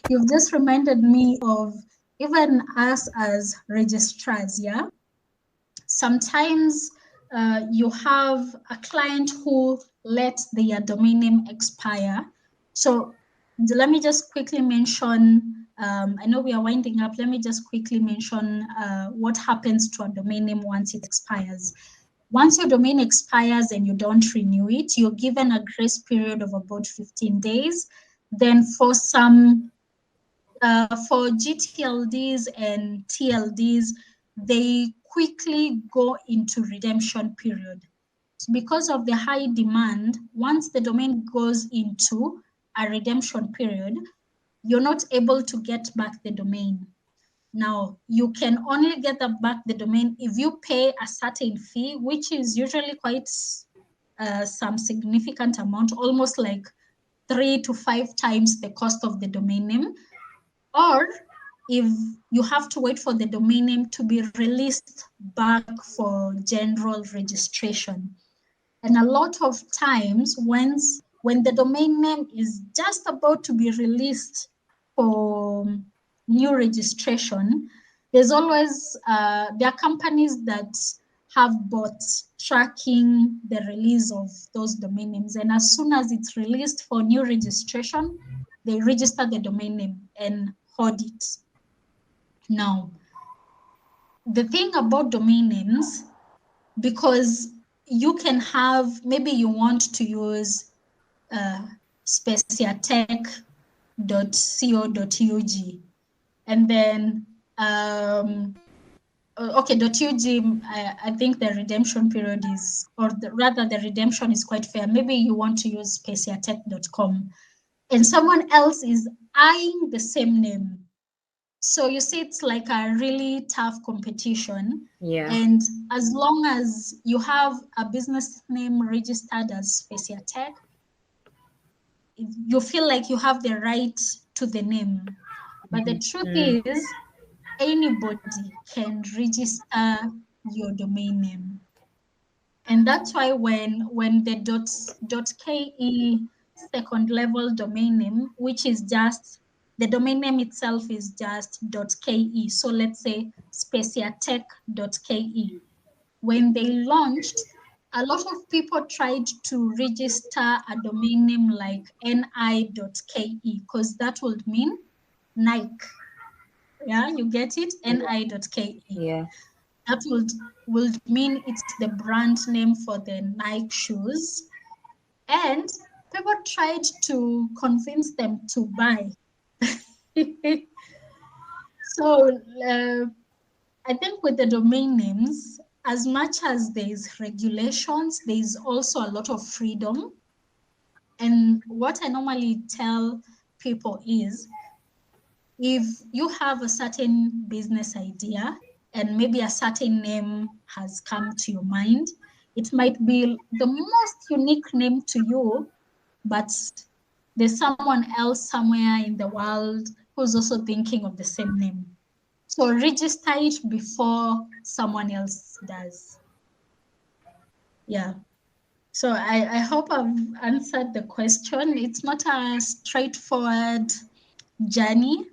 you've just reminded me of even us as registrars. Yeah, sometimes you have a client who let their domain name expire. So let me just quickly mention, I know we are winding up. Let me just quickly mention what happens to a domain name once it expires. Once your domain expires and you don't renew it, you're given a grace period of about 15 days. Then for for GTLDs and TLDs, they quickly go into redemption period. So because of the high demand, once the domain goes into a redemption period, you're not able to get back the domain. Now, you can only get back the domain if you pay a certain fee, which is usually quite some significant amount, almost like 3 to 5 times the cost of the domain name. Or if you have to wait for the domain name to be released back for general registration. And a lot of times when the domain name is just about to be released for new registration, there's always, there are companies that have bots tracking the release of those domain names. And as soon as it's released for new registration, they register the domain name and hoard it. Now, the thing about domain names, because you can have, maybe you want to use speciatech.co.ug, and then .ug, I think the redemption period is, or rather the redemption is quite fair. Maybe you want to use speciatech.com, and someone else is eyeing the same name. So you see, it's like a really tough competition. Yeah. And as long as you have a business name registered as Speciatech, you feel like you have the right to the name. But the truth is, anybody can register your domain name. And that's why when the .ke second level domain name, which is just the domain name itself is just .ke. So let's say speciatech.ke. When they launched, a lot of people tried to register a domain name like ni.ke because that would mean Nike. Yeah, you get it? ni.ke. Yeah. That would mean it's the brand name for the Nike shoes. And people tried to convince them to buy. So I think with the domain names, as much as there's regulations, there's also a lot of freedom. And what I normally tell people is, if you have a certain business idea and maybe a certain name has come to your mind, it might be the most unique name to you, but there's someone else somewhere in the world who's also thinking of the same name. So register it before someone else does. Yeah. So I hope I've answered the question. It's not a straightforward journey,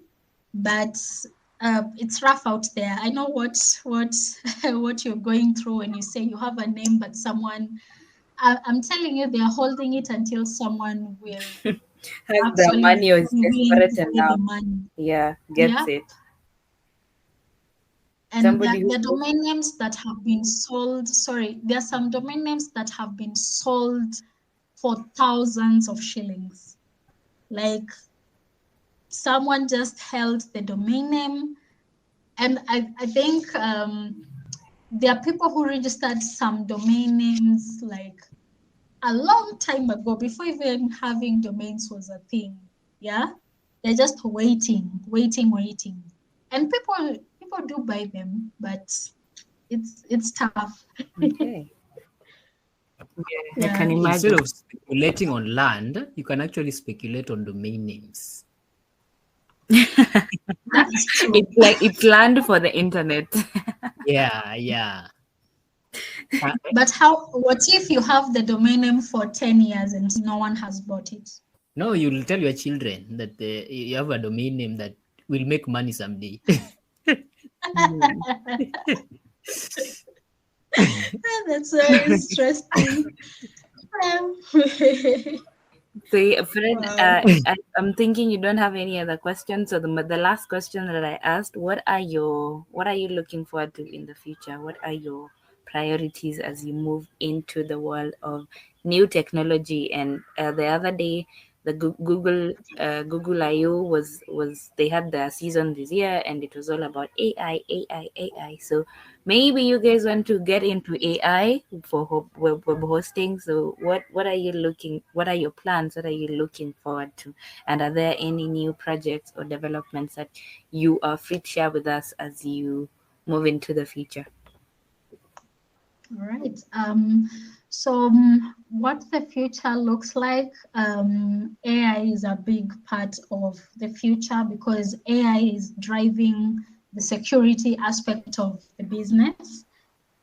but it's rough out there. I know what what you're going through when you say you have a name, but someone, I'm telling you, they're holding it until someone will Has the actually money or is be willing desperate to pay the enough? money. Yeah, gets Yeah. it. And Somebody the who domain names that have been sold, sorry, there are some domain names that have been sold for thousands of shillings. Like someone just held the domain name. And I think there are people who registered some domain names like a long time ago, before even having domains was a thing. Yeah. They're just waiting. And people do buy them, but it's tough. okay. Yeah, I Yeah. can Instead imagine. of speculating on land, you can actually speculate on domain names. That's true. It's like it's land for the internet. Yeah, yeah. But what if you have the domain name for 10 years and no one has bought it? No, you'll tell your children that you have a domain name that will make money someday. That's very interesting. So, Fred, Wow. I'm thinking you don't have any other questions. So the last question that I asked, what are you looking forward to in the future? What are your priorities as you move into the world of new technology? And the other day, the Google I/O was they had their season this year, and it was all about AI. So maybe you guys want to get into AI for web hosting. So what are you looking? What are your plans? What are you looking forward to? And are there any new projects or developments that you are free to share with us as you move into the future? All right. So what the future looks like, AI is a big part of the future because AI is driving the security aspect of the business.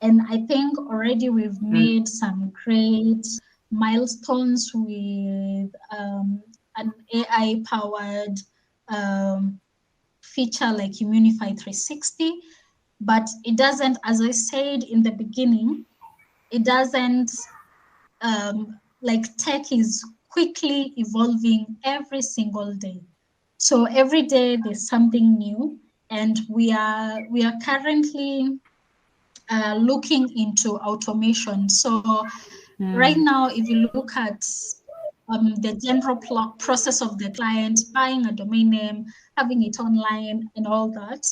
And I think already we've made some great milestones with an AI-powered feature like Immunify 360. But it doesn't, as I said in the beginning, it doesn't, like tech is quickly evolving every single day. So every day there's something new, and we are currently looking into automation. So right now, if you look at the general process of the client buying a domain name, having it online and all that,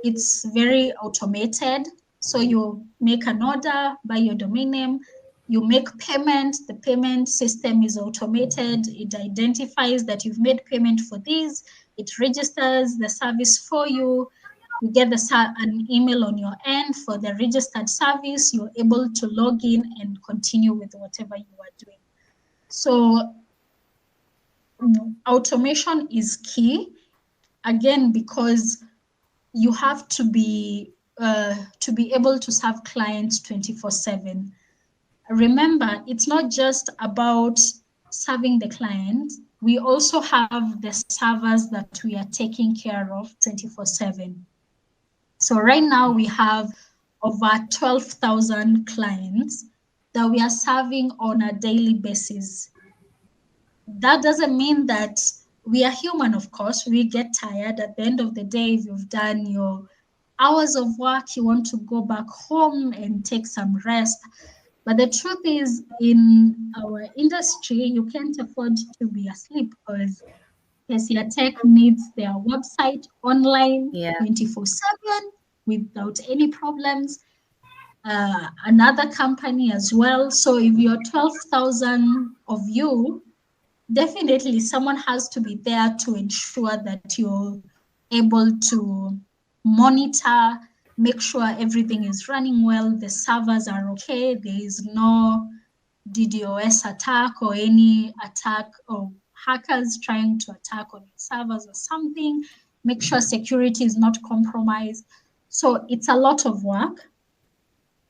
it's very automated. So you make an order, buy your domain name, you make payment, the payment system is automated, it identifies that you've made payment for this, it registers the service for you, you get an email on your end for the registered service, you're able to log in and continue with whatever you are doing. So automation is key, again, because you have to be able to serve clients 24/7. Remember, it's not just about serving the client, we also have the servers that we are taking care of 24/7. So right now we have over 12,000 clients that we are serving on a daily basis. That doesn't mean that we are human, of course. We get tired at the end of the day. If you've done your hours of work, you want to go back home and take some rest. But the truth is, in our industry, you can't afford to be asleep because Cassia Tech needs their website online Yeah. 24/7 without any problems. Another company as well. So if you're 12,000 of you, definitely someone has to be there to ensure that you're able to monitor, make sure everything is running well, the servers are okay, there is no DDoS attack or any attack or hackers trying to attack on your servers or something. Make sure security is not compromised. So it's a lot of work,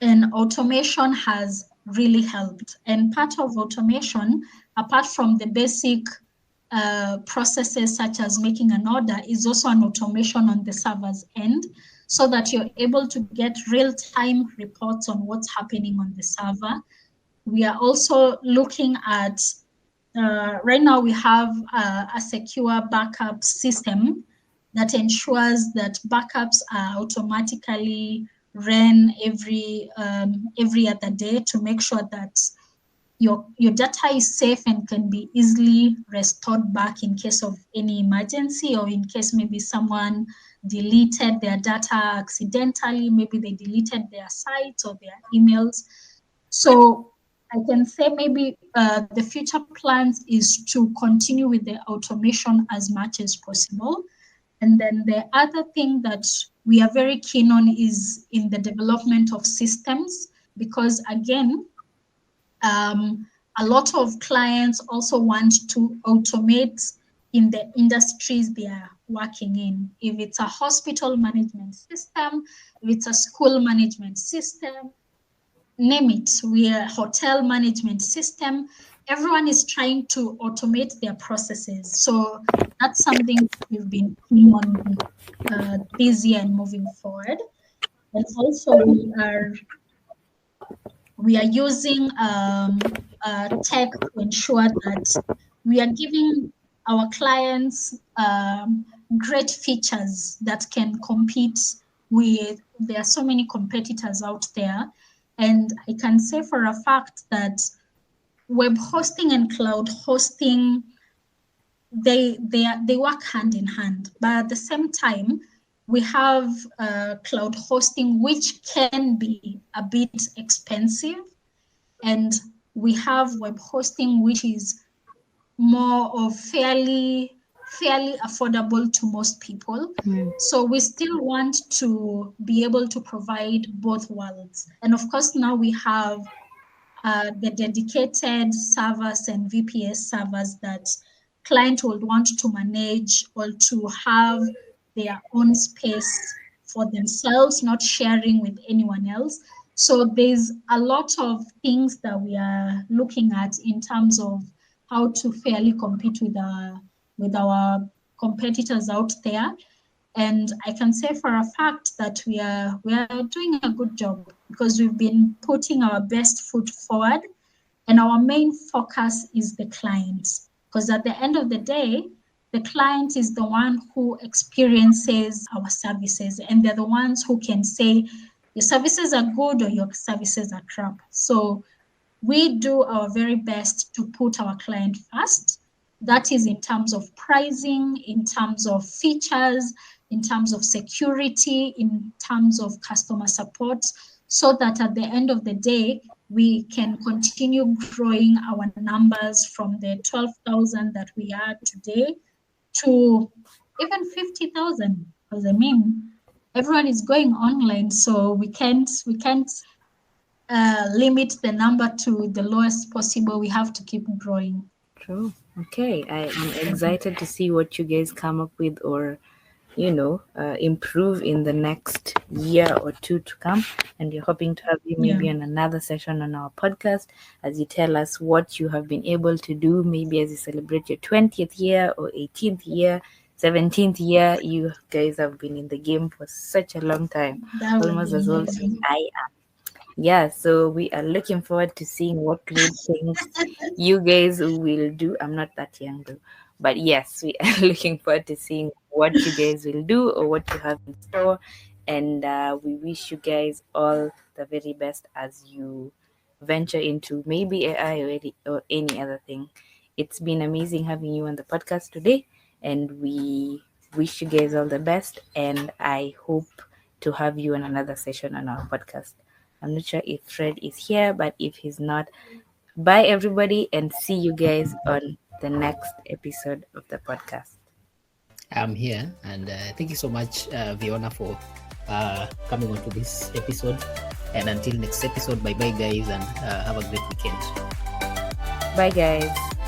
and automation has really helped. And part of automation, apart from the basic processes such as making an order, is also an automation on the server's end, so that you're able to get real-time reports on what's happening on the server. We are also looking at, right now we have a secure backup system that ensures that backups are automatically ran every other day to make sure that your data is safe and can be easily restored back in case of any emergency, or in case maybe someone deleted their data accidentally, maybe they deleted their sites or their emails. So I can say maybe the future plans is to continue with the automation as much as possible. And then the other thing that we are very keen on is in the development of systems, because again, a lot of clients also want to automate in the industries they are working in. If it's a hospital management system, if it's a school management system, name it, we are hotel management system, everyone is trying to automate their processes. So that's something we've been keen on this year and moving forward. And also we are using tech to ensure that we are giving our clients great features that can compete with, there are so many competitors out there. And I can say for a fact that web hosting and cloud hosting, they work hand in hand. But at the same time, we have cloud hosting, which can be a bit expensive. And we have web hosting, which is more of fairly affordable to most people. So we still want to be able to provide both worlds. And of course, now we have the dedicated servers and VPS servers that client would want to manage or to have their own space for themselves, not sharing with anyone else. So there's a lot of things that we are looking at in terms of how to fairly compete with our competitors out there. And I can say for a fact that we are doing a good job, because we've been putting our best foot forward, and our main focus is the client. Because at the end of the day, the client is the one who experiences our services, and they're the ones who can say your services are good or your services are crap. So we do our very best to put our client first. That is in terms of pricing, in terms of features, in terms of security, in terms of customer support, so that at the end of the day, we can continue growing our numbers from the 12,000 that we are today to even 50,000. Because I mean, everyone is going online, so we can't limit the number to the lowest possible. We have to keep growing. True. Okay, I am excited to see what you guys come up with or improve in the next year or two to come. And we're hoping to have you maybe on another session on our podcast as you tell us what you have been able to do, maybe as you celebrate your 20th year or 18th year, 17th year. You guys have been in the game for such a long time, That would almost be as old as amazing. I am. Yeah, so we are looking forward to seeing what great things you guys will do. I'm not that young though, but yes, we are looking forward to seeing what you guys will do or what you have in store. And we wish you guys all the very best as you venture into maybe AI or any other thing. It's been amazing having you on the podcast today, and we wish you guys all the best. And I hope to have you on another session on our podcast. I'm not sure if Fred is here, but if he's not, bye everybody, and see you guys on the next episode of the podcast. I'm here, and thank you so much, Viona, for coming on to this episode. And until next episode, bye bye, guys, and have a great weekend. Bye, guys.